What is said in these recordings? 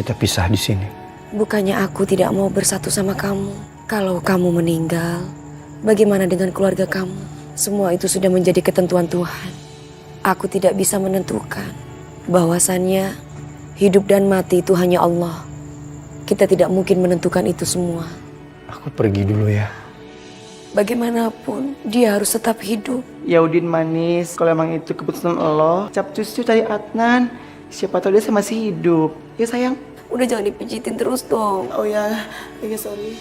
kita pisah di sini. Bukannya aku tidak mau bersatu sama kamu. Kalau kamu meninggal, bagaimana dengan keluarga kamu? Semua itu sudah menjadi ketentuan Tuhan. Aku tidak bisa menentukan. Bahwasannya hidup dan mati itu hanya Allah. Kita tidak mungkin menentukan itu semua. Aku pergi dulu ya. Bagaimanapun dia harus tetap hidup. Ya Udin manis, kalau emang itu keputusan Allah, cap cucu cari Adnan. Siapa tahu dia masih hidup. Ya sayang. Udah jangan dipijitin terus dong. Oh ya, iya sorry.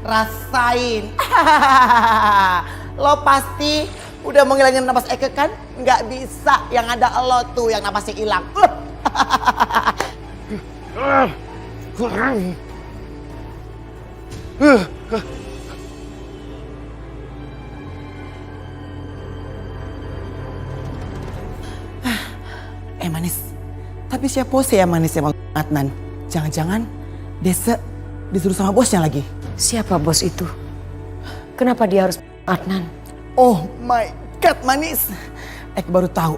Rasain. Lo pasti udah menghilangin napas Eke kan? Nggak bisa, yang ada lo tuh yang napasnya hilang. Manis, tapi siapa sih yang manis sama Adnan? Jangan-jangan Desa disuruh sama bosnya lagi. Siapa bos itu? Kenapa dia harus Adnan? Oh my god manis, Eke baru tahu.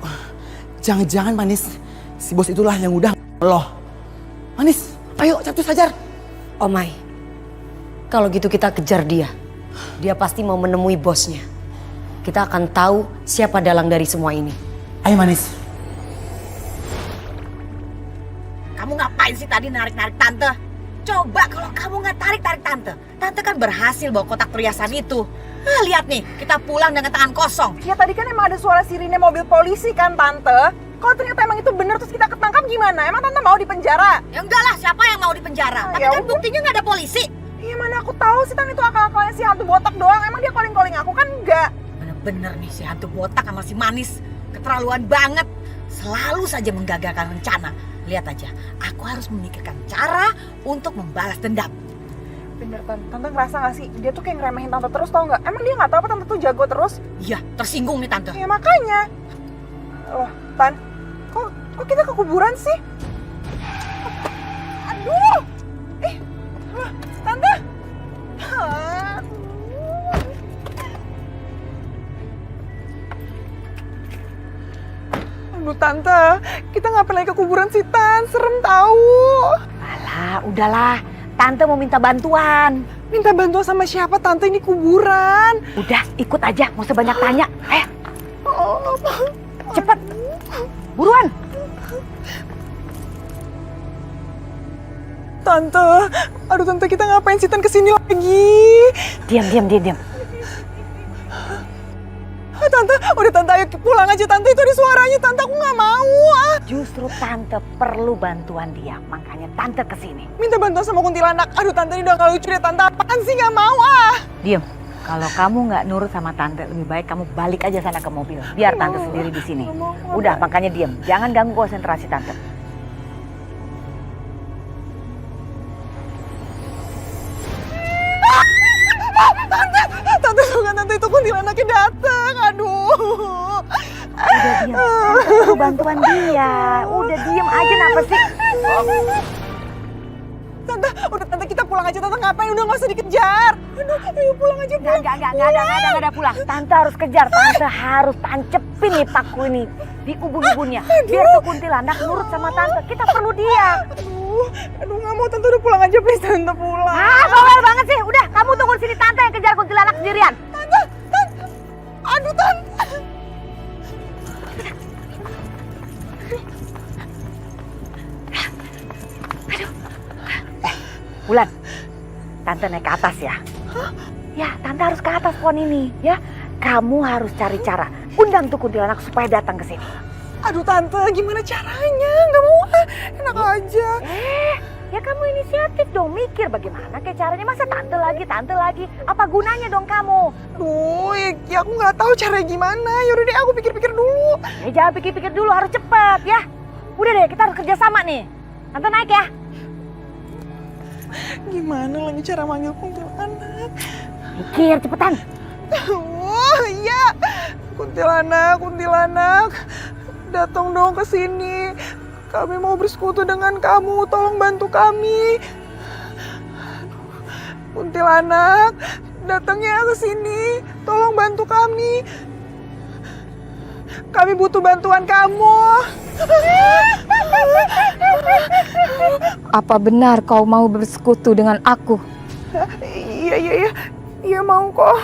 Jangan-jangan manis, si bos itulah yang udah loh. Manis, ayo Capcus hajar. Oh my, kalau gitu kita kejar dia. Dia pasti mau menemui bosnya. Kita akan tahu siapa dalang dari semua ini. Ayo manis. Kamu ngapain sih tadi narik-narik tante? Coba kalau kamu nggak tarik-tarik tante. Tante kan berhasil bawa kotak perhiasan itu. Nah, lihat nih, kita pulang dengan tangan kosong. Ya tadi kan emang ada suara sirine mobil polisi kan tante. Kalau ternyata emang itu benar terus kita ketangkap gimana? Emang tante mau dipenjara? Ya enggak lah, siapa yang mau dipenjara? Tapi ya kan buktinya nggak ada polisi. Iya mana aku tahu sih Tan itu akal-akalnya si hantu botak doang. Emang dia calling-calling aku kan enggak. Bener-bener nih si hantu botak sama si manis. Keterlaluan banget. Selalu saja menggagalkan rencana. Lihat aja, aku harus memikirkan cara untuk membalas dendam. Bener Tante ngerasa gak sih? Dia tuh kayak ngeremehin Tante terus tau gak? Emang dia gak tahu apa Tante tuh jago terus? Iya, tersinggung nih Tante. Ya makanya. Loh Tan, kok kita ke kuburan sih? Aduh! Tante! Aduh Tante, kita ngapain lagi ke kuburan sih Tan? Serem tahu. Alah, udahlah. Tante mau minta bantuan. Minta bantuan sama siapa Tante? Ini kuburan. Udah, ikut aja. Mau sebanyak tanya. Ayo. Cepet. Buruan. Tante, aduh Tante kita ngapain sih Tan kesini lagi? Diam. Tante, udah Tante ayo pulang aja Tante, itu ada suaranya Tante, aku gak mau Justru Tante perlu bantuan dia, makanya Tante kesini. Minta bantuan sama kuntilanak, aduh Tante ini udah gak lucu deh Tante, apaan sih gak mau Diam. Kalau kamu nggak nurut sama Tante, lebih baik kamu balik aja sana ke mobil. Biar Tante sendiri di sini. Udah, makanya diam. Jangan ganggu konsentrasi Tante. Tante jangan, Tante itu kuntilanaknya datang, aduh. Udah diam, Tante perlu bantuan dia. Udah diam aja, kenapa sih? Tante, udah Tante kita pulang aja Tante, ngapain udah gak usah dikejar. Aduh, ayo pulang aja pulang. Nggak ada pulang. Tante harus kejar, Tante harus tancepin nih paku ini di ubun-ubunnya. Biar tuh kuntilanak nurut sama Tante, kita perlu dia. Aduh gak mau Tante, udah pulang aja please Tante pulang. Bawel banget sih. Udah, kamu tunggu sini Tante yang kejar kuntilanak sendirian. Tante, aduh Tante. Bulan, Tante naik ke atas ya. Ya, Tante harus ke atas pohon ini ya. Kamu harus cari cara Undang tuh kuntilanak supaya datang ke sini. Aduh tante, gimana caranya? Gak mau enak aja. Ya kamu inisiatif dong, mikir bagaimana kayak caranya. Masa tante lagi. Apa gunanya dong kamu? Duh, ya aku nggak tahu caranya gimana. Yaudah deh, aku pikir-pikir dulu. Jangan pikir-pikir dulu, harus cepet ya. Udah deh, kita harus kerja sama nih. Tante naik ya. Gimana lagi cara manggil kuntilanak? Mikir cepetan. Oh iya, kuntilanak, datang dong ke sini. Kami mau bersekutu dengan kamu, tolong bantu kami. Kuntilanak, datangnya ke sini, tolong bantu kami. Kami butuh bantuan kamu. Apa benar kau mau bersekutu dengan aku? Iya mau kok.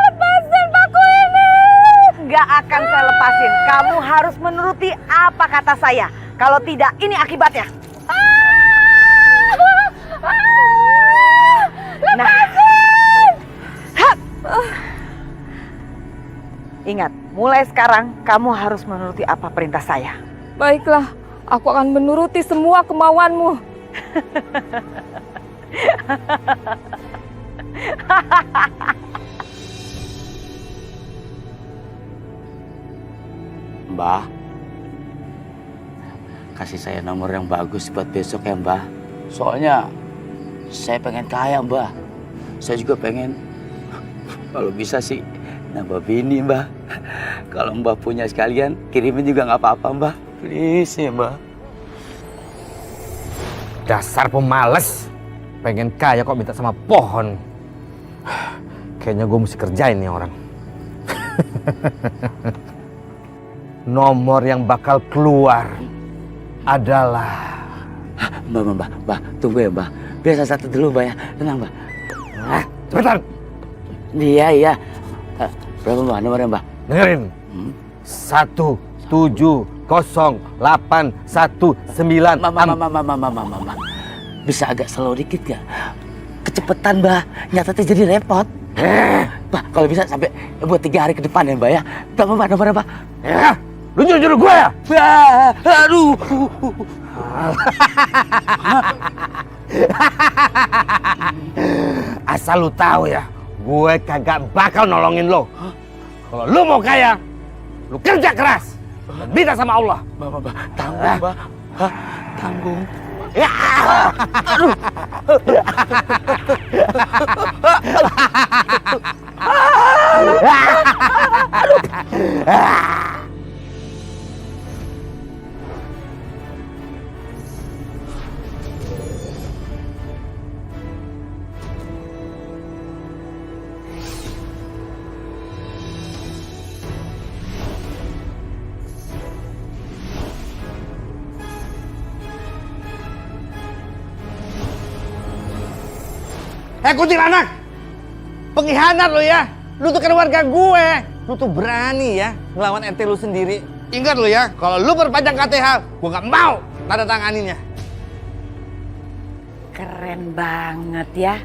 Lepasin paku ini. Gak akan saya lepasin. Kamu harus menuruti apa kata saya. Kalau tidak, ini akibatnya. Lepasin! Ingat, mulai sekarang kamu harus menuruti apa perintah saya. Baiklah, aku akan menuruti semua kemauanmu. Mbah, kasih saya nomor yang bagus buat besok ya Mbah. Soalnya saya pengen kaya Mbah. Saya juga pengen, kalau bisa sih nambah bini Mbah. Kalau Mbah punya sekalian, kirimin juga nggak apa-apa Mbah. Please ya Mbah. Dasar pemalas. Pengen kaya kok minta sama pohon. Kayaknya gue mesti kerjain nih orang. Nomor yang bakal keluar adalah... Mbah, tunggu ya Mbah. Biasa satu dulu Mbah ya. Tenang Mbah. Cepetan. Iya. Berapa Mbah nomornya Mbah? Dengerin. 1708119. Mama. Bisa agak slow dikit gak? Kecepatan Mbah, nyatetnya jadi repot. Mbah, kalau bisa sampai buat 3 hari ke depan ya Mbah ya. Mbah, nomornya Mbah. Lu nyuruh gue ya? Aduh. Asal lu tahu ya, gue kagak bakal nolongin lo. Kalau lu mau kaya, lu kerja keras dan minta sama Allah. Mbah, tanggung Mbah. Tanggung. Kuntilanak, pengkhianat lo ya. Lu tuh kan warga gue. Lu tuh berani ya ngelawan RT lu sendiri. Ingat lo ya, kalau lu perpanjang KTH, gue gak mau tanda tanganinya. Keren banget ya.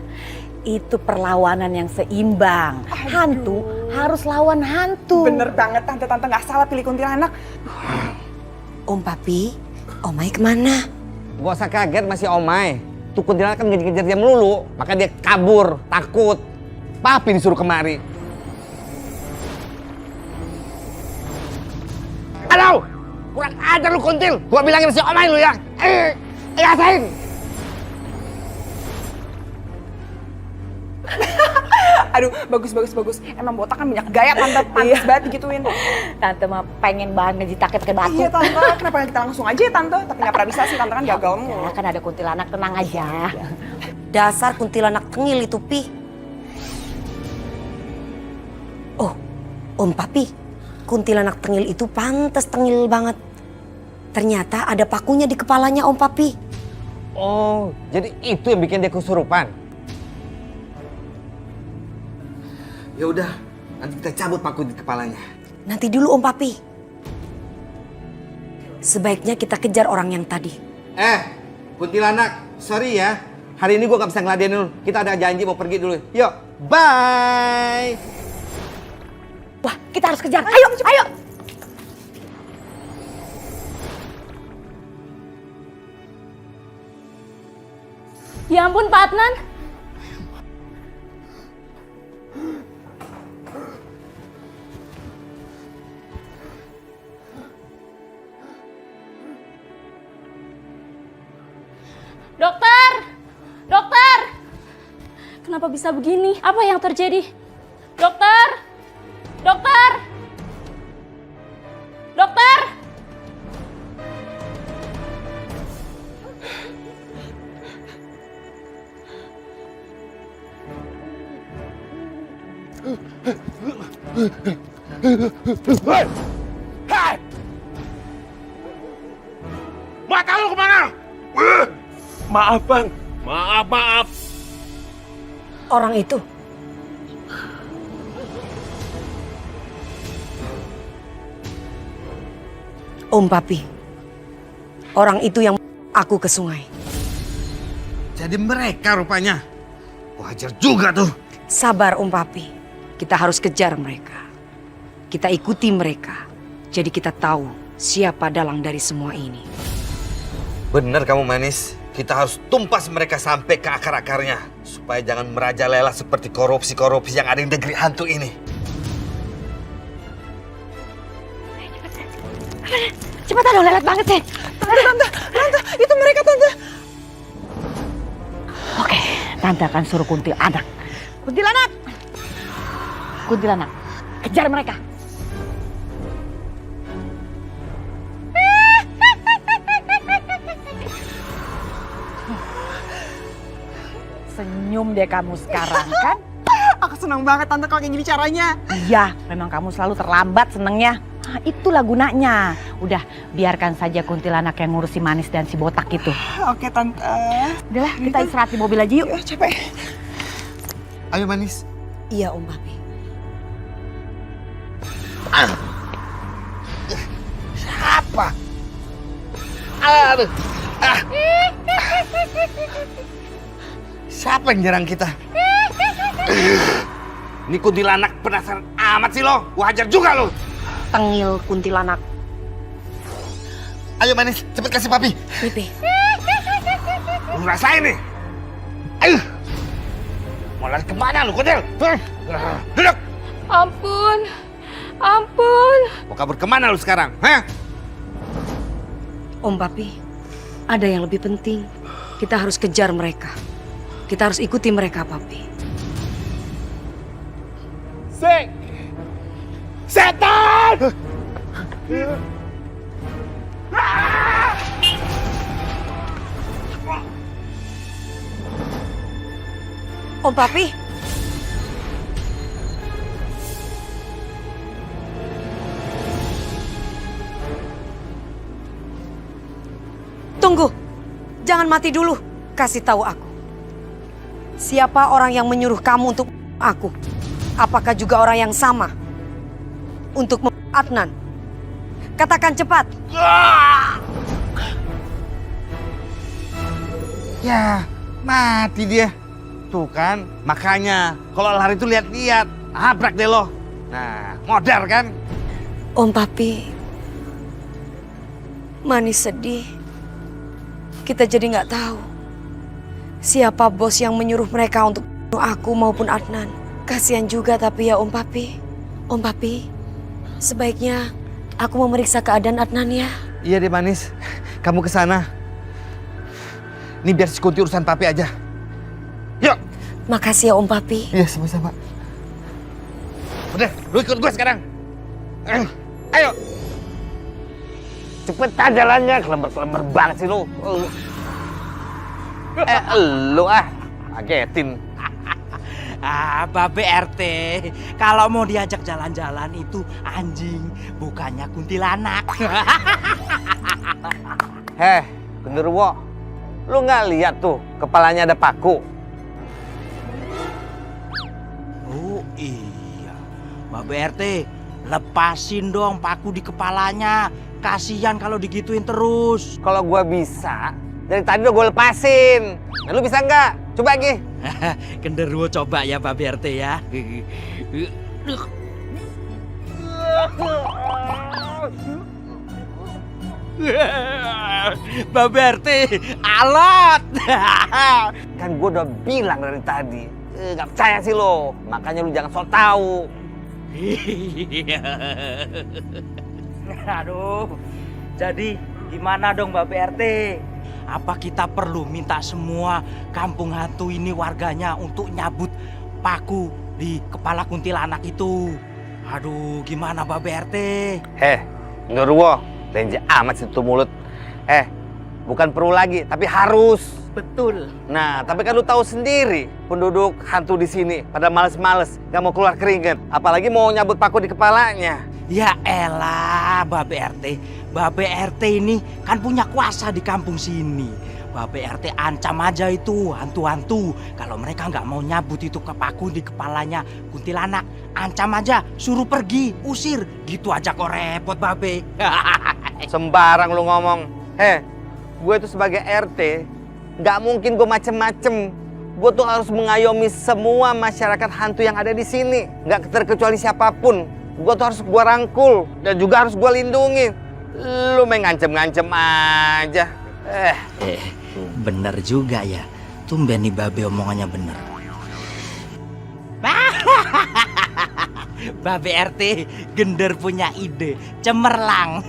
Itu perlawanan yang seimbang. Hantu harus lawan hantu. Bener banget tante nggak salah pilih kuntilanak. Om Papi, Omai kemana? Gak usah kaget masih Omai. Tuh kuntilanak kan ngejar-ngejar dia melulu, maka dia kabur, takut. Papi disuruh kemari. Halo, kurang ajar lu kuntil. Gua bilangin si Omai lu ya. Rasain. Aduh, bagus. Emang botak kan banyak gaya tante, pantas banget digituin. Tante mah pengen banget ngejitaknya pakai batu. Iya tante, kenapa kita langsung aja ya tante? Tapi nggak pernah bisa sih, tante kan gagal mulu. Ya kan ada kuntilanak, tenang aja. Dasar kuntilanak tengil itu, Pi. Oh, Om Papi, kuntilanak tengil itu pantas tengil banget. Ternyata ada pakunya di kepalanya Om Papi. Oh, jadi itu yang bikin dia kesurupan. Ya udah, nanti kita cabut paku di kepalanya. Nanti dulu Om Papi. Sebaiknya kita kejar orang yang tadi. Kuntilanak, sorry ya. Hari ini gue gak bisa ngeladenin lu. Kita ada janji mau pergi dulu. Yuk, bye. Wah, kita harus kejar. Ayo, ayo. Ya ampun Pak Adnan. Dokter! Dokter! Kenapa bisa begini? Apa yang terjadi? Dokter! Dokter! Dokter! Hei! Mata lu kemana? Maaf bang, maaf. Orang itu. Om Papi. Orang itu yang aku ke sungai. Jadi mereka rupanya. Wajar juga tuh. Sabar Om Papi. Kita harus kejar mereka. Kita ikuti mereka. Jadi kita tahu siapa dalang dari semua ini. Bener kamu manis. Kita harus tumpas mereka sampai ke akar-akarnya. Supaya jangan merajalela seperti korupsi-korupsi yang ada di negeri hantu ini. Cepetan dong, lelet banget sih. Tante, itu mereka tante. Oke, Tante akan suruh kuntilanak. Kuntilanak! Kuntilanak, kejar mereka. Senyum deh kamu sekarang kan? Aku senang banget tante kalau kayak gini caranya. Iya, memang kamu selalu terlambat senengnya. Nah, itulah gunanya. Udah, biarkan saja kuntilanak yang ngurus si manis dan si botak itu. Oke tante. Udahlah, kita istirahat di mobil aja yuk. Capek. Ayo manis. Iya Om Papi. Apa? Aduh. Siapa yang nyerang kita? Ini kuntilanak penasaran amat sih lo. Gua hajar juga lo. Tengil kuntilanak. Ayo manis, cepet kasih papi. Pipi. Lu rasain nih. Ayo. Mau lari kemana lu kuntil? Duduk. Ampun. Ampun. Mau kabur kemana lu sekarang? Hah? Om Papi, ada yang lebih penting. Kita harus kejar mereka. Kita harus ikuti mereka, Papi. Setan! Om Papi. Tunggu. Jangan mati dulu. Kasih tahu aku. Siapa orang yang menyuruh kamu untuk aku? Apakah juga orang yang sama untuk Adnan? Katakan cepat. Ya, mati dia. Tuh kan, makanya kalau lari itu lihat-lihat. Abrak deh lo. Nah, modar kan? Om Papi, Manis sedih. Kita jadi nggak tahu siapa bos yang menyuruh mereka untuk bunuh aku maupun Adnan. Kasihan juga tapi ya Om Papi. Om Papi, sebaiknya aku memeriksa keadaan Adnan ya. Iya deh Manis, kamu ke sana. Ini biar si Kunti urusan Papi aja. Yuk. Makasih ya Om Papi. Iya sama-sama. Udah, lu ikut gue sekarang. Ayo. Cepetan jalannya, kelembar-kelembar banget sih lu. Lu ngagetin. Babe RT, kalau mau diajak jalan-jalan itu anjing, bukannya kuntilanak. Heh, genderuwo. Lu nggak lihat tuh kepalanya ada paku? Oh iya, Babe RT, lepasin dong paku di kepalanya. Kasihan kalau digituin terus. Kalau gua bisa, Dari tadi udah gue lepasin. Nah, lu bisa nggak? Coba lagi. Genderuwo coba ya Babe RT ya. Babe RT, alot. Kan gue udah bilang dari tadi. Gak percaya sih lo. Makanya lu jangan sok tahu. Aduh, jadi gimana dong Babe RT? Apa kita perlu minta semua kampung hantu ini warganya untuk nyabut paku di kepala kuntilanak itu? Aduh, gimana Babe RT? Genderuwo, lenje amat sih tuh mulut. Bukan perlu lagi, tapi harus. Betul. Nah, tapi kan lu tahu sendiri, penduduk hantu di sini pada males-males, gak mau keluar keringet, apalagi mau nyabut paku di kepalanya. Ya elah, Babe RT. Babe RT ini kan punya kuasa di kampung sini. Babe RT ancam aja itu hantu-hantu. Kalau mereka nggak mau nyabut itu ke paku di kepalanya kuntilanak, ancam aja, suruh pergi, usir. Gitu aja kok repot, Babe. Sembarang lu ngomong. Gue itu sebagai RT, nggak mungkin gue macem-macem. Gue tuh harus mengayomi semua masyarakat hantu yang ada di sini. Nggak terkecuali siapapun. Gue tuh harus gue rangkul dan juga harus gue lindungi. Lu main ngancem-ngancem aja. Bener juga ya. Tumben nih Babe omongannya bener. Babe RT gender punya ide cemerlang.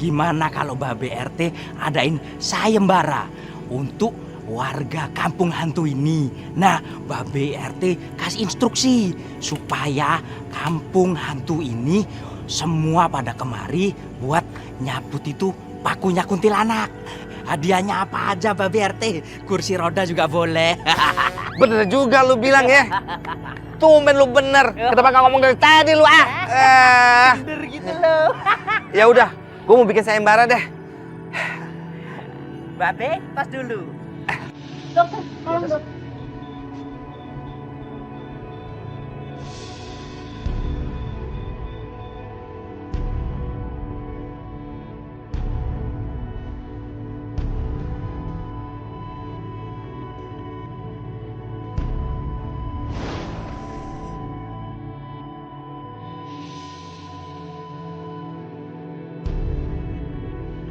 Gimana kalau Babe RT adain sayembara untuk warga kampung hantu ini. Nah, Babe RT kasih instruksi supaya kampung hantu ini semua pada kemari buat nyabut itu pakunya kuntilanak. Hadiahnya apa aja Babe RT? Kursi roda juga boleh. Bener juga lu bilang ya. Tumben lu bener. Kenapa gak ngomong dari tadi lu Bener gitu loh. Ya udah, gue mau bikin sayembara deh. Babe, pas dulu. Dokter, tolong dok.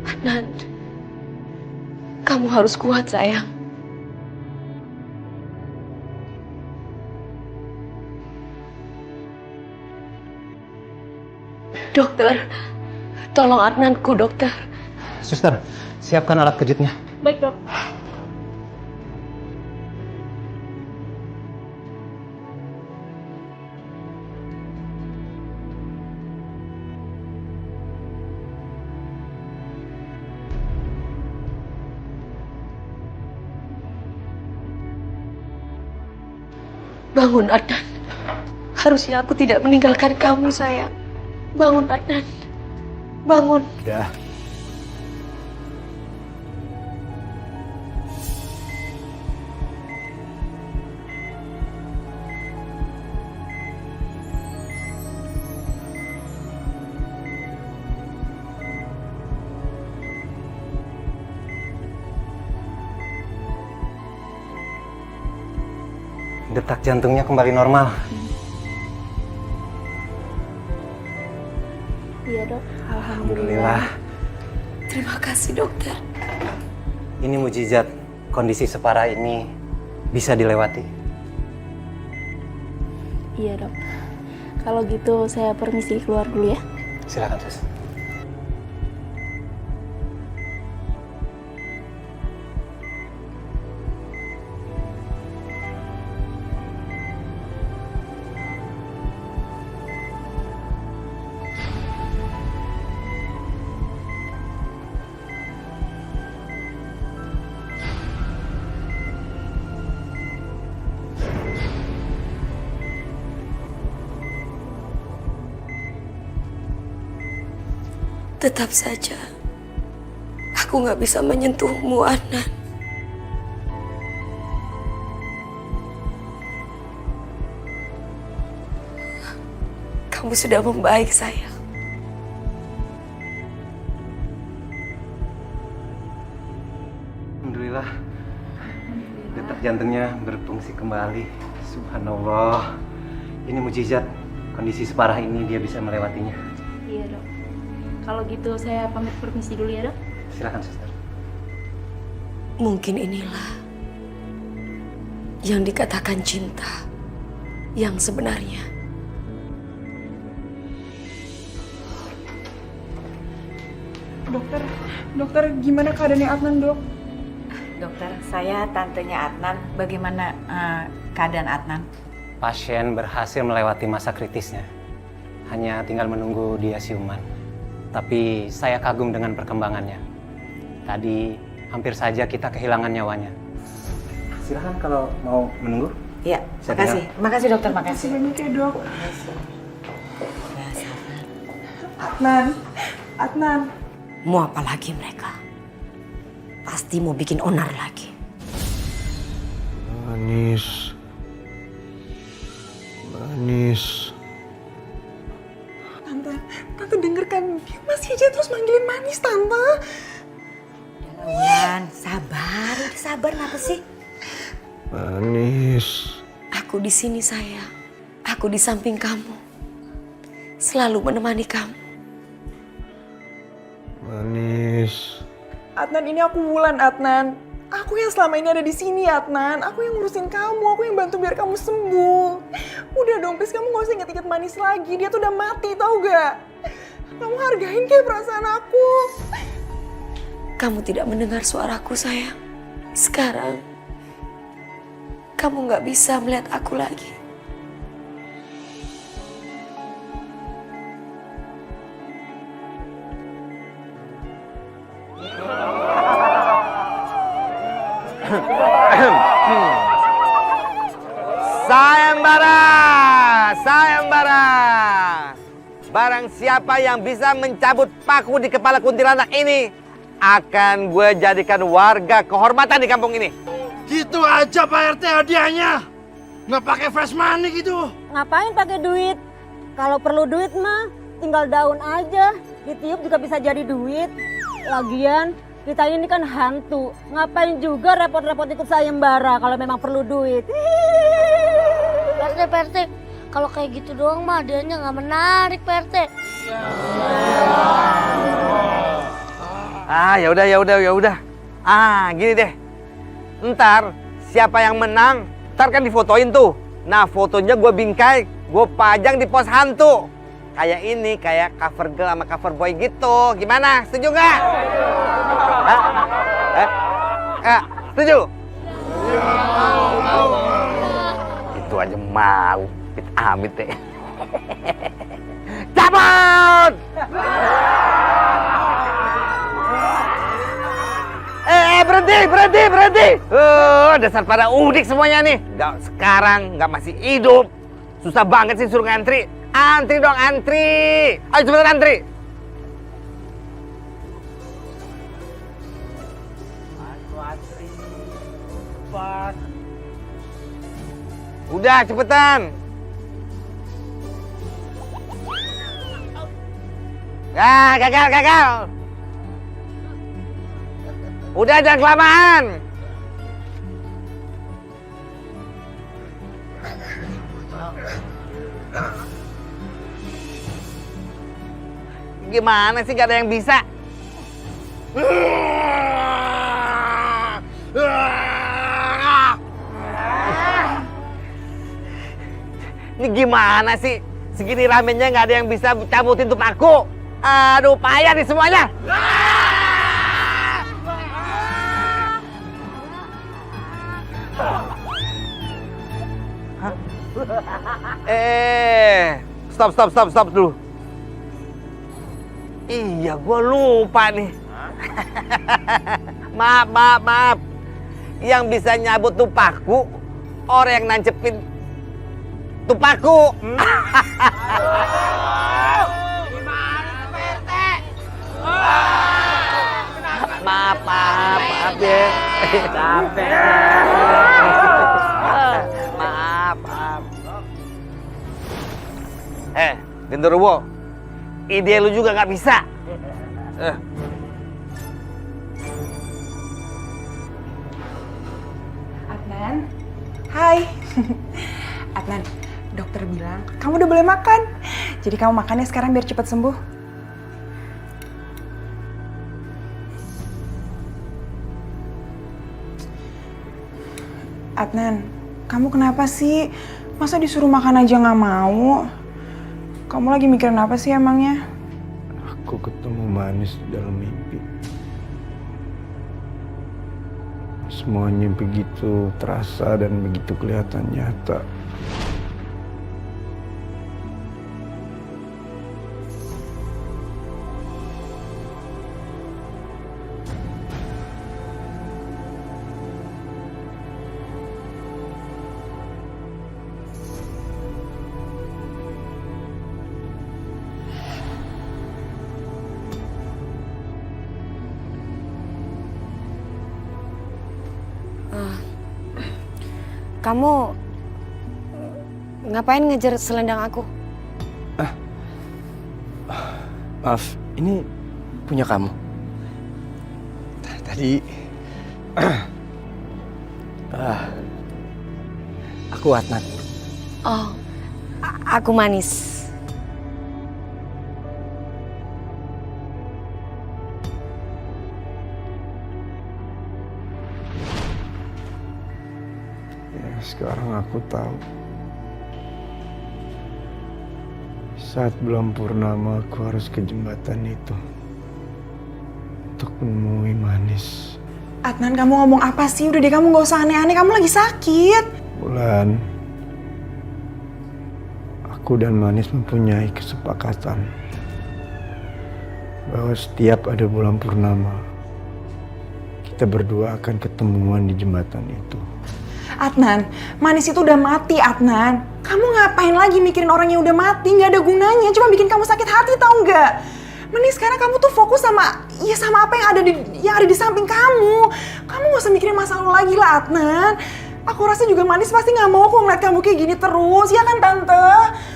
Adnan, kamu harus kuat sayang. Dokter, tolong Adnanku dokter. Suster, siapkan alat kejutnya. Baik dok. Bangun Adnan. Harusnya aku tidak meninggalkan kamu sayang. Bangun Adnan. Bangun. Udah. Detak jantungnya kembali normal. Iya dok. Alhamdulillah. Terima kasih dokter. Ini mujizat. Kondisi separah ini bisa dilewati. Iya dok. Kalau gitu saya permisi keluar dulu ya. Silakan, Sus. Tetap saja, aku nggak bisa menyentuhmu, Adnan. Kamu sudah membaik, sayang. jantungnya berfungsi kembali. Subhanallah. Ini mujizat. Kondisi separah ini dia bisa melewatinya. Iya dok. Kalau gitu saya pamit permisi dulu ya dok. Silakan suster. Mungkin inilah yang dikatakan cinta yang sebenarnya. Dokter, gimana keadaannya Adnan, Dok? Dokter, saya tantenya Adnan. Bagaimana keadaan Adnan? Pasien berhasil melewati masa kritisnya. Hanya tinggal menunggu dia siuman. Tapi saya kagum dengan perkembangannya. Tadi hampir saja kita kehilangan nyawanya. Silakan kalau mau menunggu. Iya, Saya makasih. Makasih dokter, makasih. Banyak ya, Dok. Ya, sabar. Adnan. Mau apa lagi mereka? Pasti mau bikin onar lagi. Manis. Tante dengarkan, dia masih aja terus manggilin manis, Tante. Wulan, sabar. Udah sabar, kenapa sih? Manis. Aku di sini sayang. Aku di samping kamu. Selalu menemani kamu. Manis. Adnan, ini aku Wulan, Adnan. Aku yang selama ini ada di sini, Adnan. Aku yang ngurusin kamu, aku yang bantu biar kamu sembuh. Udah dong, please kamu gak usah inget-inget manis lagi. Dia tuh udah mati, tau gak? Kamu hargain kayak perasaan aku. Kamu tidak mendengar suaraku sayang. Sekarang kamu gak bisa melihat aku lagi. Sayembara. Barang siapa yang bisa mencabut paku di kepala kuntilanak ini akan gue jadikan warga kehormatan di kampung ini. Gitu aja Pak RT hadiahnya. Nggak pakai fresh money gitu. Ngapain pakai duit? Kalau perlu duit mah tinggal daun aja. Ditiup juga bisa jadi duit. Lagian kita ini kan hantu. Ngapain juga repot-repot ikut sayembara kalau memang perlu duit. PRT, kalau kayak gitu doang mah hadiahnya nggak menarik PRT. Ya udah. Gini deh. Ntar siapa yang menang, ntar kan difotoin tuh. Nah, fotonya gue bingkai, gue pajang di pos hantu. Kayak ini, kayak cover girl sama cover boy gitu. Gimana? Setuju nggak? Setuju? Itu aja mau. Amit deh. Cabut! Berhenti! Dasar pada udik semuanya nih. Sekarang nggak masih hidup. Susah banget sih suruh ngantri. Antri dong, antri. Ayo cepetan antri. Udah cepetan. Gagal. Udah jangan kelamaan. Gimana sih gak ada yang bisa? Ini gimana sih? Segini ramenya gak ada yang bisa cabutin tuh paku. Aduh, payah nih semuanya. Stop dulu. Iya, gue lupa nih. Maaf. Yang bisa nyabut tuh paku, orang yang nancepin tuh paku. Maaf ya. Capek. Maaf. Genderuwo, ide lu juga nggak bisa. Adnan, Adnan. Hai. Adnan, dokter bilang kamu udah boleh makan. Jadi kamu makannya sekarang biar cepat sembuh. Adnan, kamu kenapa sih? Masa disuruh makan aja nggak mau? Kamu lagi mikirin apa sih emangnya? Aku ketemu Manis dalam mimpi. Semuanya begitu terasa dan begitu kelihatan nyata. Kamu ngapain ngejar selendang aku? Maaf, ini punya kamu. Tadi aku Adnan. Oh, aku Manis. Sekarang aku tahu. Saat bulan purnama aku harus ke jembatan itu untuk menemui Manis. Adnan, kamu ngomong apa sih? Udah deh, kamu gak usah aneh-aneh, kamu lagi sakit. Bulan, aku dan Manis mempunyai kesepakatan bahwa setiap ada bulan purnama kita berdua akan ketemuan di jembatan itu. Adnan, Manis itu udah mati, Adnan. Kamu ngapain lagi mikirin orang yang udah mati? Gak ada gunanya, cuma bikin kamu sakit hati, tau gak? Mending sekarang kamu tuh fokus sama apa yang ada di samping kamu. Kamu gak usah mikirin masa lalu lagi lah, Adnan. Aku rasa juga Manis pasti gak mau kok ngeliat kamu kayak gini terus, ya kan Tante?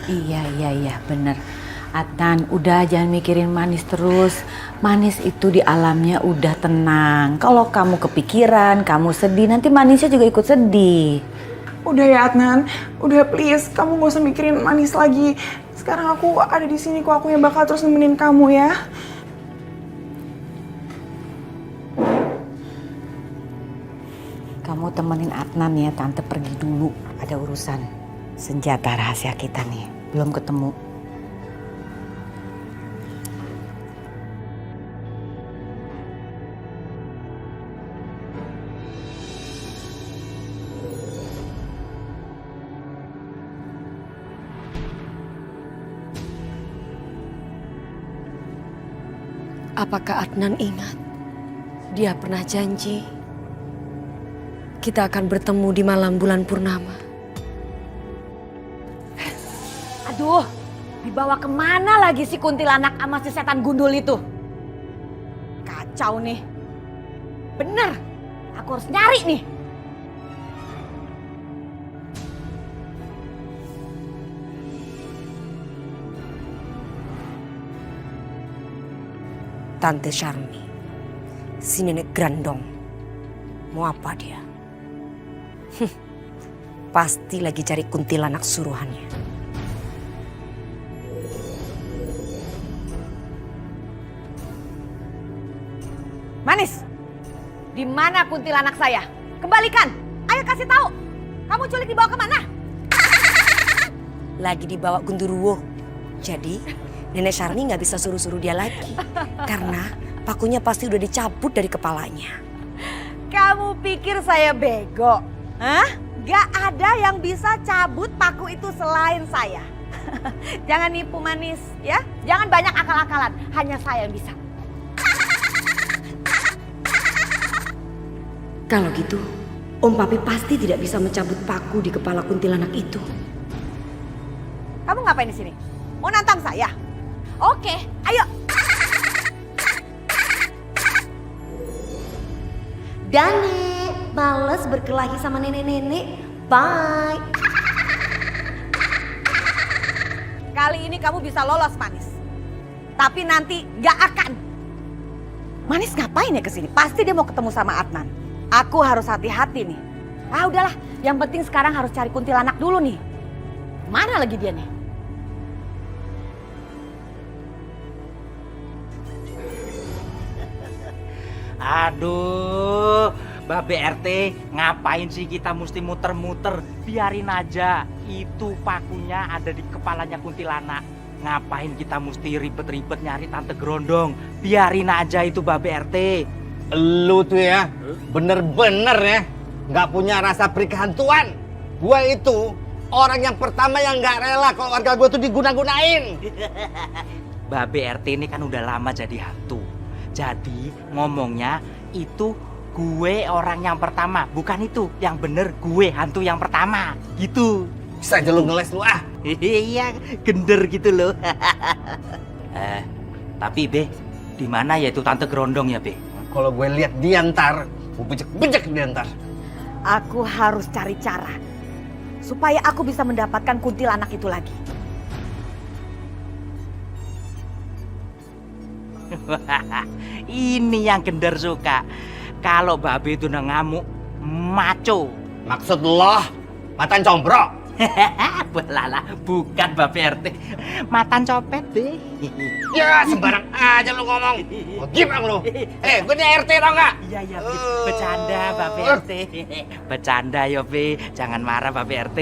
Iya, bener. Adnan, udah jangan mikirin Manis terus. Manis itu di alamnya udah tenang. Kalau kamu kepikiran, kamu sedih, nanti Manisnya juga ikut sedih. Udah ya Adnan, udah please, kamu gak usah mikirin Manis lagi. Sekarang aku ada di sini kok, aku yang bakal terus nemenin kamu ya. Kamu temenin Adnan ya, Tante pergi dulu. Ada urusan senjata rahasia kita nih, belum ketemu. Apakah Adnan ingat? Dia pernah janji kita akan bertemu di malam bulan purnama. Aduh, dibawa kemana lagi si kuntilanak sama si setan gundul itu? Kacau nih. Bener, aku harus nyari nih. Tante Charmi, si nenek grandong. Mau apa dia? Pasti lagi cari kuntilanak suruhannya. Manis, di mana kuntilanak saya? Kembalikan, ayo kasih tahu. Kamu culik dibawa kemana? Lagi dibawa Gundurwo. Jadi Nenek Charmi nggak bisa suruh-suruh dia lagi. Karena pakunya pasti udah dicabut dari kepalanya. Kamu pikir saya bego? Hah? Gak ada yang bisa cabut paku itu selain saya. Jangan nipu Manis ya. Jangan banyak akal-akalan. Hanya saya yang bisa. Kalau gitu, Om Papi pasti tidak bisa mencabut paku di kepala kuntilanak itu. Kamu ngapain di sini? Mau nantang saya? Oke, ayo. Dane, males berkelahi sama nenek-nenek. Bye. Kali ini kamu bisa lolos Manis. Tapi nanti gak akan. Manis ngapain ya kesini? Pasti dia mau ketemu sama Adnan. Aku harus hati-hati nih. Ah udahlah, yang penting sekarang harus cari kuntilanak dulu nih. Mana lagi dia nih? Aduh, Babe RT, ngapain sih kita mesti muter-muter? Biarin aja, itu pakunya ada di kepalanya kuntilanak. Ngapain kita mesti ribet-ribet nyari Tante Grondong? Biarin aja itu Babe RT. Lu tuh ya, bener-bener ya, nggak punya rasa perikehantuan. Gue itu orang yang pertama yang nggak rela kalau warga gue tuh diguna-gunain. Babe RT ini kan udah lama jadi hantu. Jadi ngomongnya itu gue orang yang pertama, bukan itu. Yang bener gue hantu yang pertama, gitu. Bisa aja lu ngeles lu ah. Iya, gender gitu loh. Tapi Be, di mana ya itu Tante Grondong ya Be? Kalau gue lihat dia ntar, gue bejek-bejek dia ntar. Aku harus cari cara supaya aku bisa mendapatkan kuntilanak itu lagi. Ini yang gender suka. Kalau Babe itu udah ngamuk, maco. Maksud lo, matan combrok? Belala, bukan Babe RT. Matan copet deh. Ya sembarang aja lu ngomong. Gimana lu? Gue ini RT tau gak? Iya, bercanda Babe RT. Bercanda yo Be, jangan marah Babe RT.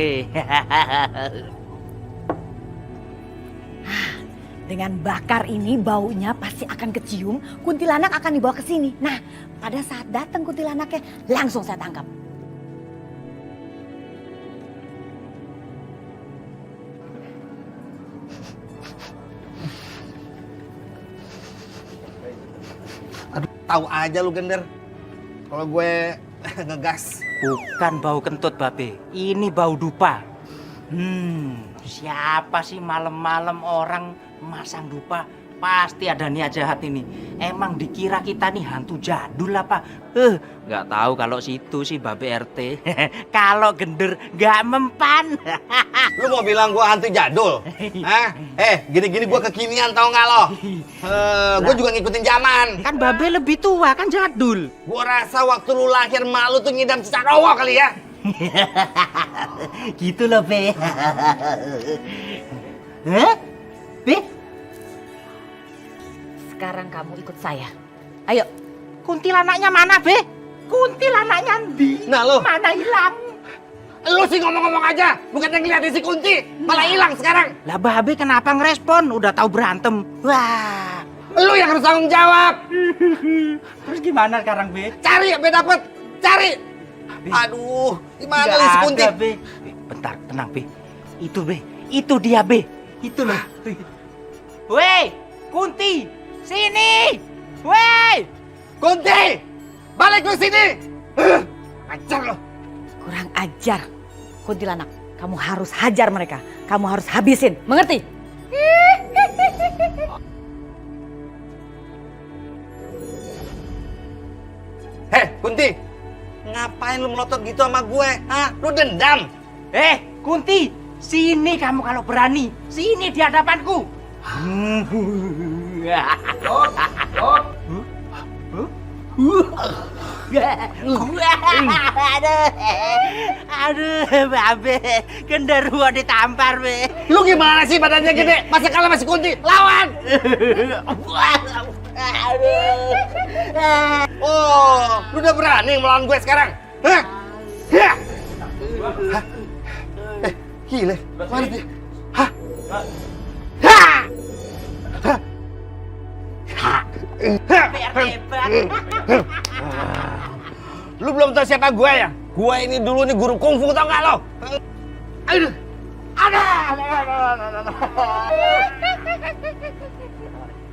Dengan bakar ini baunya pasti akan kecium, kuntilanak akan dibawa ke sini. Nah, pada saat datang kuntilanaknya langsung saya tangkap. Aduh, tahu aja lu gender. Kalau gue ngegas. Bukan bau kentut Babe, ini bau dupa. Siapa sih malam-malam orang masang dupa? Pasti ada niat jahat ini. Emang dikira kita nih hantu jadul apa? Nggak tahu kalau situ sih Babe RT. Kalau gender nggak mempan. Lu mau bilang gua hantu jadul? Hah? Gini-gini gua kekinian tau nggak lo? Gua juga ngikutin zaman. Kan Babe lebih tua, kan jadul. Gua rasa waktu lu lahir malu tuh ngidam cicak rowo kali ya. Gitu loh Be. Be? Sekarang kamu ikut saya. Ayo. Kuntilanaknya mana Be? Kuntilanaknya di Nah lo, mana hilang? lu sih ngomong-ngomong aja, bukan yang ngeliatin si Kunti, malah hilang sekarang. Lah Babe kenapa ngerespon? Udah tahu berantem. Wah. Lu yang harus tanggung jawab. Terus gimana sekarang Be? Cari sampai dapet, cari. Be. Aduh, gimana Nggak nih si Kunti? ada, Be. Bentar, tenang Be. Itu Be, itu dia Be. Itu loh. Weh, Kunti, sini. Weh, Kunti, balik lu sini. Ajar lo. Kurang ajar. Kuntilanak, kamu harus hajar mereka. Kamu harus habisin, mengerti? Kunti, ngapain lu melotot gitu sama gue? Hah? Lu dendam? Kunti, sini kamu kalau berani. Sini di hadapanku. Aduh, Babe, genderuwo ditampar, Be. Lu gimana sih badannya gede? Masa kalah masih Kunti? Lawan! Oh, lu udah berani melawan gue sekarang? Hah? Hah? Hah? Gila, mana dia? Hah? Hah? Hah? Hah? Hebat. Lu belum tahu siapa gue ya? Gue ini dulu nih guru kungfu, tau gak lo? Aduh!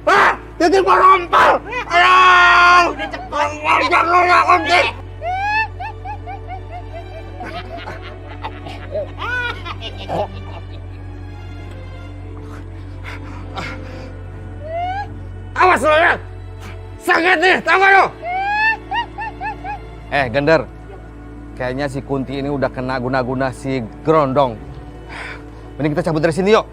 Ah! Jadi gua rompal! Aduh! Udah cepet. Wajar lu ya, Kunti! Awas lo ya! Sangat nih, tau gak lo? Gender. Kayaknya si Kunti ini udah kena guna-guna si Grondong. Mending kita cabut dari sini yuk.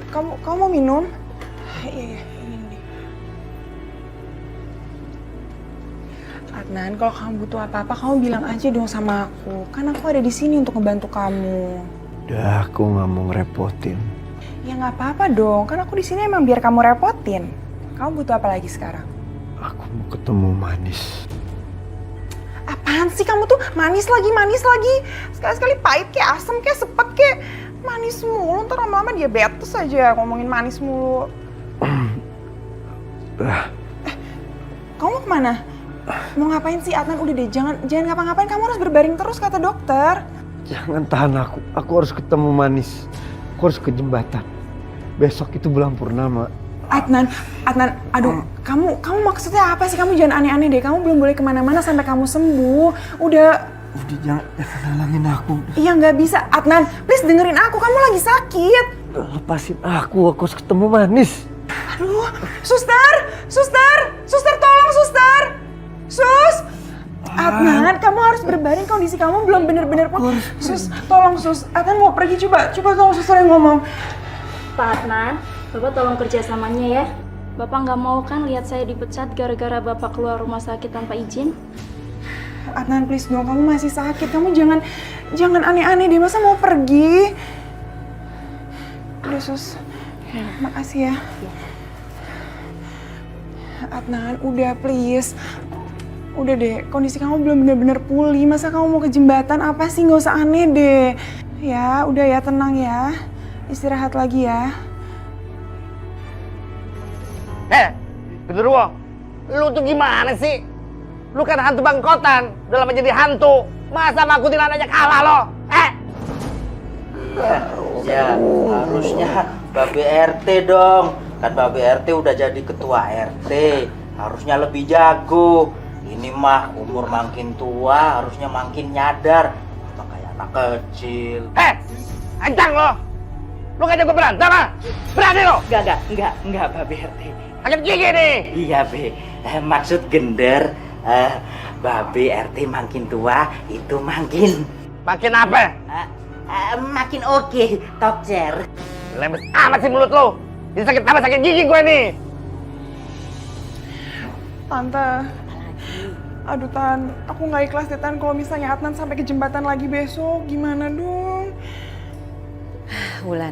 Kamu mau minum? Iya, ini nih. Adnan, kalau kamu butuh apa-apa, kamu bilang aja dong sama aku. Kan aku ada di sini untuk ngebantu kamu. Udah, aku nggak mau ngerepotin. Ya nggak apa-apa dong, kan aku di sini emang biar kamu repotin. Kamu butuh apa lagi sekarang? Aku mau ketemu Manis. Apaan sih kamu tuh manis lagi? Sekali-sekali pahit kayak asem kayak sepet kayak manis mulu. Ntar lama-lama diabetes aja ngomongin manis mulu. Kamu mau kemana? Mau ngapain sih Adnan? Udah deh, jangan ngapa-ngapain. Kamu harus berbaring terus kata dokter. Jangan tahan aku. Aku harus ketemu Manis. Aku harus ke jembatan. Besok itu bulan purnama. Adnan, aduh, kamu maksudnya apa sih? Kamu jangan aneh-aneh deh. Kamu belum boleh kemana-mana sampai kamu sembuh. Udah Jangan halangin aku. Iya nggak bisa, Adnan. Please dengerin aku. Kamu lagi sakit. Lepasin aku harus ketemu Manis. Aduh, suster, tolong suster. Sus, Adnan, kamu harus berbaring. Kondisi kamu belum bener-bener pun. Sus, tolong sus. Adnan mau pergi, coba tolong suster yang ngomong. Pak Adnan, Bapak tolong kerjasamanya ya. Bapak nggak mau kan lihat saya dipecat gara-gara Bapak keluar rumah sakit tanpa izin? Adnan, please dong, kamu masih sakit. Kamu jangan aneh-aneh deh. Masa mau pergi? Udah sus, makasih ya. Adnan, udah please. Udah deh, kondisi kamu belum bener-bener pulih. Masa kamu mau ke jembatan? Apa sih? Nggak usah aneh deh. Ya, udah ya, tenang ya. Istirahat lagi ya. Genderuwo, lu tuh gimana sih? Lu kan hantu bangkotan, udah lama jadi hantu. Masa makutin anaknya kalah lo? Ya, harusnya Babe RT dong. Kan Babe RT udah jadi ketua RT. Harusnya lebih jago. Ini mah umur makin tua, harusnya makin nyadar. Atau kayak anak kecil. Ancang lo! Lu gak jago berantem ah? Berani lo? Enggak Babe RT. Sakit gigi nih! Iya Be, maksud gender Babe RT makin tua itu makin apa? makin oke, tokcer. Lemes amat sih mulut lo! Jadi sakit tambah sakit gigi gue nih! Tante, aduh Tan, aku nggak ikhlas deh Tan kalau misalnya Adnan sampai ke jembatan lagi besok, gimana dong? Wulan,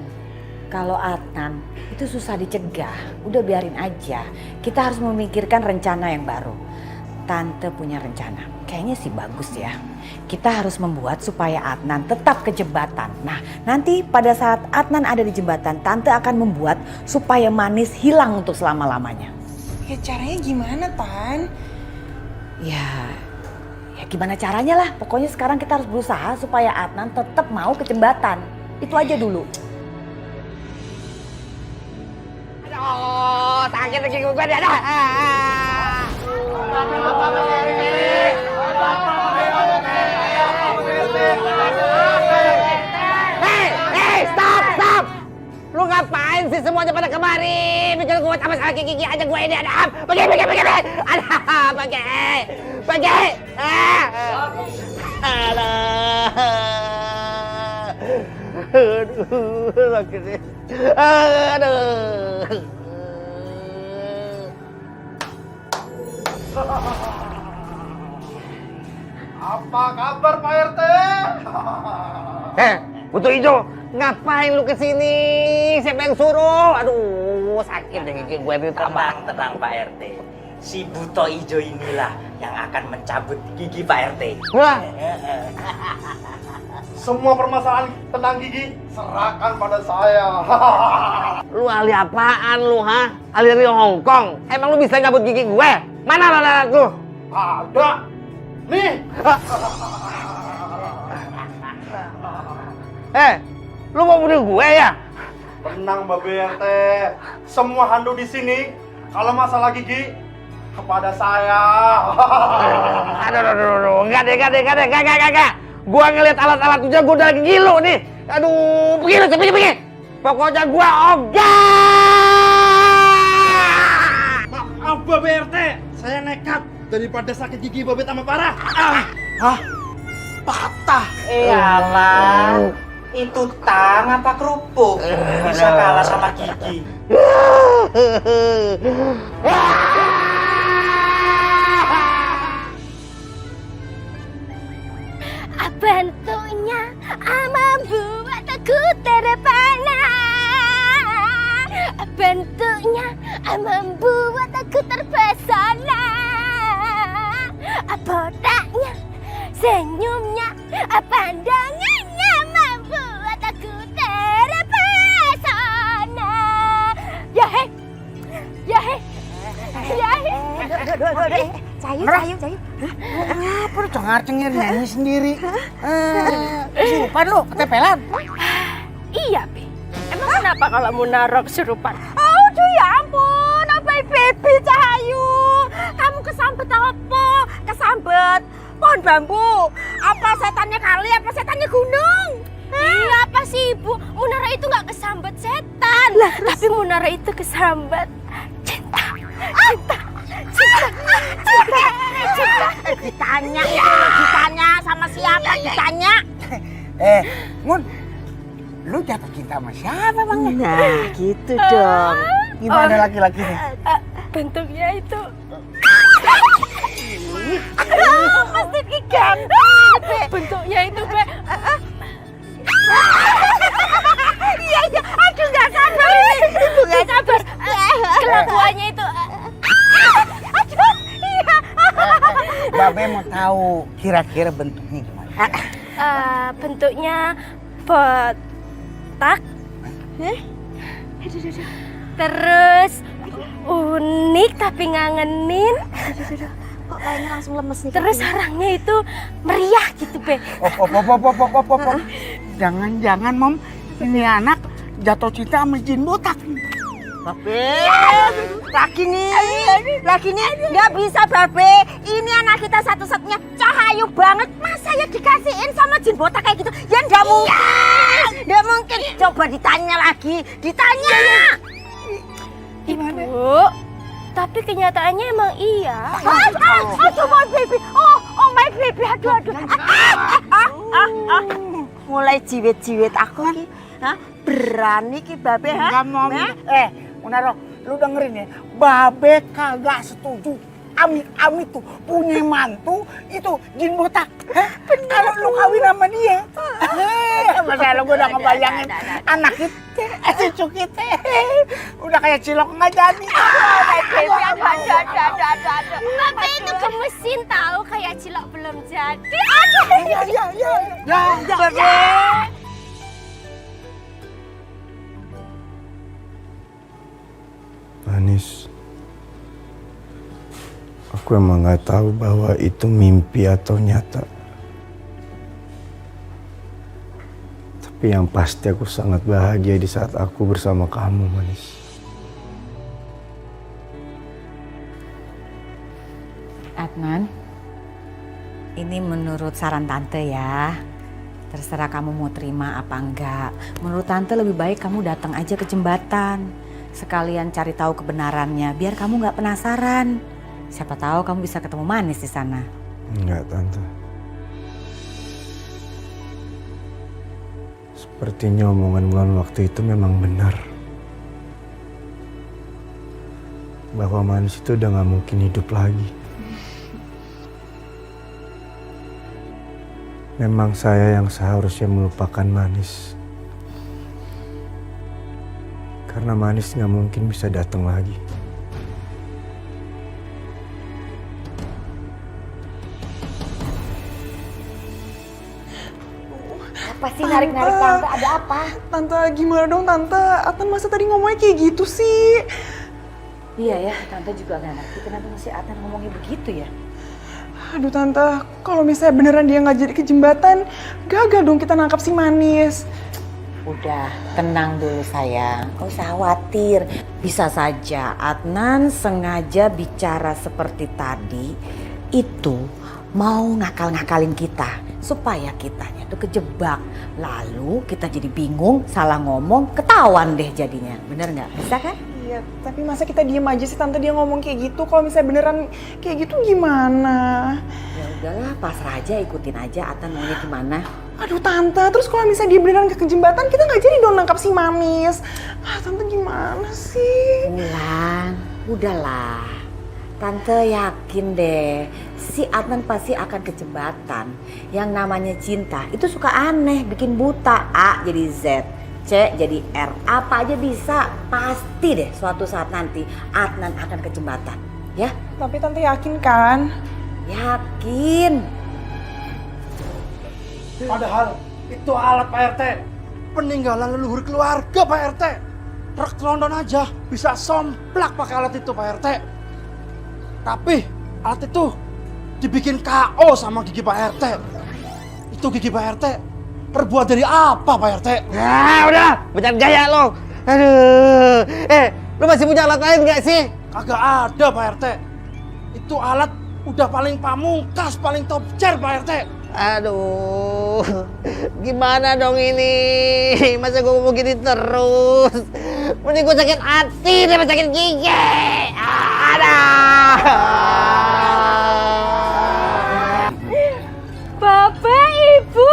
kalau Adnan itu susah dicegah, udah biarin aja. Kita harus memikirkan rencana yang baru. Tante punya rencana, kayaknya sih bagus ya. Kita harus membuat supaya Adnan tetap ke jembatan. Nah, nanti pada saat Adnan ada di jembatan, Tante akan membuat supaya Manis hilang untuk selama-lamanya. Ya caranya gimana Tan? Ya gimana caranya lah. Pokoknya sekarang kita harus berusaha supaya Adnan tetap mau ke jembatan. Itu aja dulu. Aduh, sakit gigi gue nih, Stop! Lu ngapain sih semuanya pada kemari? Bikin gue tambah sakit gigi aja gue ini, ada pergi! Aduh, sakit nih. Aduh. Apa kabar Pak RT? Butuh hijau, ngapain lu kesini? Siapa yang suruh? Aduh, sakit deh gigi gue ini tambah. Tenang Pak RT. Si Buto Ijo inilah yang akan mencabut gigi Pak RT. Wah, Semua permasalahan tentang gigi serahkan pada saya. lu ahli apaan lu, ha? Ahli dari Hongkong. Emang lu bisa nyabut gigi gue? Mana alat lu? Ada. Nih. Lu mau bunuh gue ya? Tenang Babe RT. Semua hantu di sini kalau masalah gigi kepada saya. Aduh, enggak deh. Gua ngeliat alat-alat juga gua udah ngilu nih. Aduh, pergi. Pokoknya gua ogah. Maaf Babe RT, saya nekat daripada sakit gigi Babe tambah parah. Iyalah. Itu tang apa kerupuk? Bisa kalah sama Kiki. Bentuknya membuat aku terpana. Bentuknya membuat aku terpesona. Botaknya, senyumnya, pandangannya membuat aku terpesona. Yahe, yahe, yahe. Cayu. Apa lu cengar-cengir nyanyi sendiri? Kesurupan lu, ketepelan. Iya, Bi. Emang kenapa kalau Munaro kesurupan? Aduh ya ampun, apa Baby Cahayu? Kamu kesambet apa? Kesambet pohon bambu? Apa setannya kali, apa setannya gunung? Iya, apa sih Ibu? Munara itu nggak kesambet setan. Lah, tapi Munara itu kesambet cinta. Ditanya sama siapa ditanya? Mun, lu jatuh cinta sama siapa emangnya? Nah, gitu dong. Gimana laki-lakinya? Bentuknya itu pasti ikan. Bentuknya itu iya, aduh nggak sabar ini. Nggak sabar. Kelakuannya itu aduh, iya. Babe mau tahu kira-kira bentuknya gimana? Bentuknya botak. Terus unik tapi ngangenin. Kok kayaknya langsung lemes nih. Terus orangnya itu meriah gitu, Be. Jangan-jangan, Mom, ini anak jatuh cinta sama jin botak. Babe, laki nih nggak bisa Babe. Ini anak kita satu-satunya Cahayu banget. Masa ya dikasihin sama jin botak kayak gitu? Ya nggak mungkin, nggak mungkin. Coba ditanya lagi, ditanya. Ibu, tapi kenyataannya emang iya. Aduh, my baby, oh my baby, aduh. Mulai jiwet-jiwet aku ki, berani ki Babe, Enggak, Mom. Munaro, lu dengerin ya, Babe kagak setuju. Amit-amit tuh punya mantu itu jin botak. Kalau lu kawin sama dia, masa lu udah ngebayangin anak kita, cucu kita, udah kayak cilok nggak jadi. Bapak itu gemesin tahu kayak cilok belum jadi. Manis, aku emang nggak tahu bahwa itu mimpi atau nyata. Tapi yang pasti aku sangat bahagia di saat aku bersama kamu, Manis. Adnan, ini menurut saran Tante ya. Terserah kamu mau terima apa enggak. Menurut Tante lebih baik kamu datang aja ke jembatan. Sekalian cari tahu kebenarannya, biar kamu nggak penasaran. Siapa tahu kamu bisa ketemu Manis di sana. Enggak, Tante. Sepertinya omongan Wulan waktu itu memang benar. Bahwa Manis itu udah nggak mungkin hidup lagi. Memang saya yang seharusnya melupakan Manis. Karena Manis nggak mungkin bisa datang lagi. Apa sih narik-narik Tante? Ada apa? Tante, gimana dong Tante? Adnan masa tadi ngomongnya kayak gitu sih? Iya ya, Tante juga nggak ngerti kenapa masih Adnan ngomongnya begitu ya. Aduh Tante, kalau misalnya beneran dia nggak jadi ke jembatan, gagal dong kita nangkap si Manis. Udah, tenang dulu sayang, gak usah khawatir. Bisa saja Adnan sengaja bicara seperti tadi itu mau ngakal-ngakalin kita supaya kitanya tuh kejebak. Lalu kita jadi bingung, salah ngomong, ketahuan deh jadinya. Bener nggak? Bisa kan? Iya, tapi masa kita diem aja sih Tante dia ngomong kayak gitu? Kalau misalnya beneran kayak gitu gimana? Ya udahlah, pasrah aja, ikutin aja Adnan maunya gimana. Aduh tante, terus kalau misalnya dia beneran ke jembatan, kita nggak jadi dong nangkap si Manis. Ah tante gimana sih? Wulan, udahlah. Tante yakin deh, si Adnan pasti akan ke jembatan. Yang namanya cinta itu suka aneh, bikin buta. A jadi Z, C jadi R, apa aja bisa. Pasti deh suatu saat nanti Adnan akan ke jembatan, ya? Tapi tante yakin kan? Yakin. Padahal itu alat Pak RT. Peninggalan leluhur keluarga Pak RT. Truk tronton aja bisa somplak pakai alat itu Pak RT. Tapi alat itu dibikin KO sama gigi Pak RT. Itu gigi Pak RT terbuat dari apa Pak RT? Ya udah, bercanda gaya lo. Aduh, lo masih punya alat lain nggak sih? Kagak ada Pak RT. Itu alat udah paling pamungkas, paling top chair Pak RT. Aduh, gimana dong ini? Masa gue mau gini terus? Mending gue sakit hati daripada sakit gigi. Ada. Bapak, Ibu,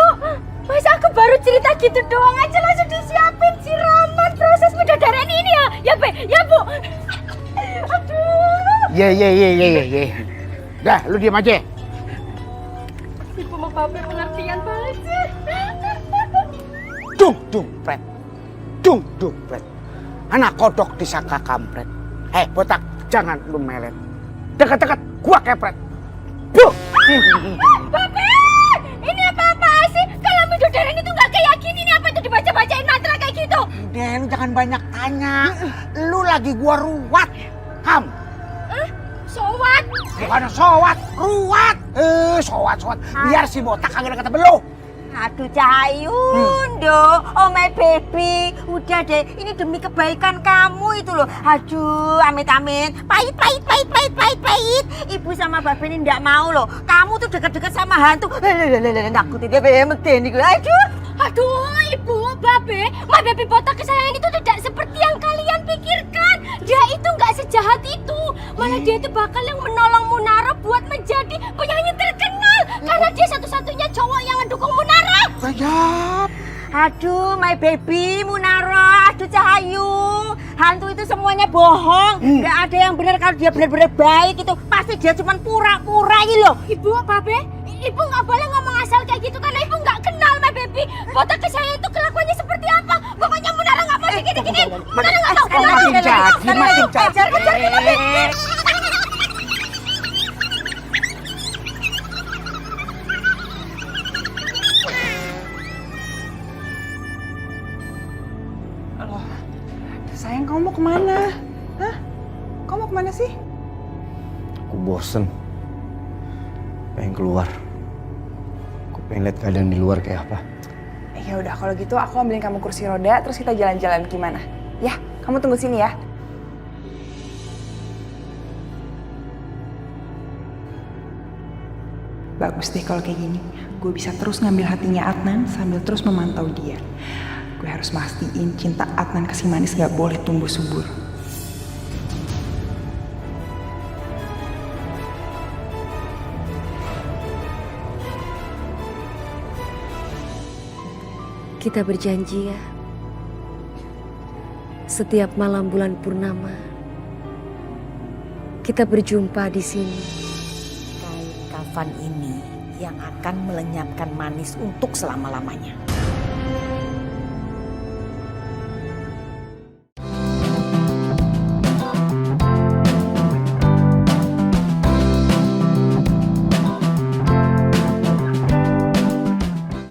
masa aku baru cerita gitu doang aja langsung disiapin siraman proses midodareni ini ya? Ya, Be? Ya, Bu? Aduh. Ye. Dah, lu diam aja. Ibu sama Bapak pengertian banget sih. Dung, pret. Pret. Anak kodok disangka kampret. Botak, jangan lu melet. Dekat-dekat, gua kepret. Buh! Bapak, ini apa-apa sih? Kalau midodareni itu nggak kayak gini nih, apa itu dibaca-bacain mantra kayak gitu? Udah, lu jangan banyak tanya. Lu lagi gua ruwat. Ham. Sowat? Bukan sowat, ruwat. Sowat. Biar si botak kagak kata belu. Aduh Cahayun, oh my baby, udah deh, ini demi kebaikan kamu itu loh. Aduh, amit-amit, pahit. Ibu sama Babe ini nggak mau loh. Kamu tuh deket-deket sama hantu. Aku tidak behemet nih. Aduh, Ibu, Babe, my baby botak kesayangan itu tidak seperti yang kalian pikirkan. Dia itu nggak sejahat itu. Malah dia itu bakal yang menolong Munara buat menjadi penyanyi terkenal. Karena dia satu-satunya cowok yang mendukung Munara. Sayap. Aduh, my baby, Munara, aduh Cahayu. Hantu itu semuanya bohong. Nggak ada yang benar kalau dia benar-benar baik itu. Pasti dia cuma pura-pura ini loh. Ibu, Babe, Ibu nggak boleh ngomong asal kayak gitu karena Ibu nggak kenal my baby. Botak ke saya itu kelakuannya seperti apa? Pokoknya Munara nggak mau digini-giniin. Munara nggak mau. Makin jadi. Sayang, kamu mau kemana? Hah? Kamu mau kemana sih? Aku bosen. Pengen keluar. Aku pengen lihat keadaan di luar kayak apa. Ya udah, kalau gitu aku ambilin kamu kursi roda, terus kita jalan-jalan gimana? Ya, kamu tunggu sini ya. Bagus deh kalau kayak gini. Gue bisa terus ngambil hatinya Adnan sambil terus memantau dia. Gue harus mastiin cinta Adnan ke si Manis gak boleh tumbuh subur. Kita berjanji ya, setiap malam bulan purnama kita berjumpa di sini. Kain kafan ini yang akan melenyapkan Manis untuk selama-lamanya.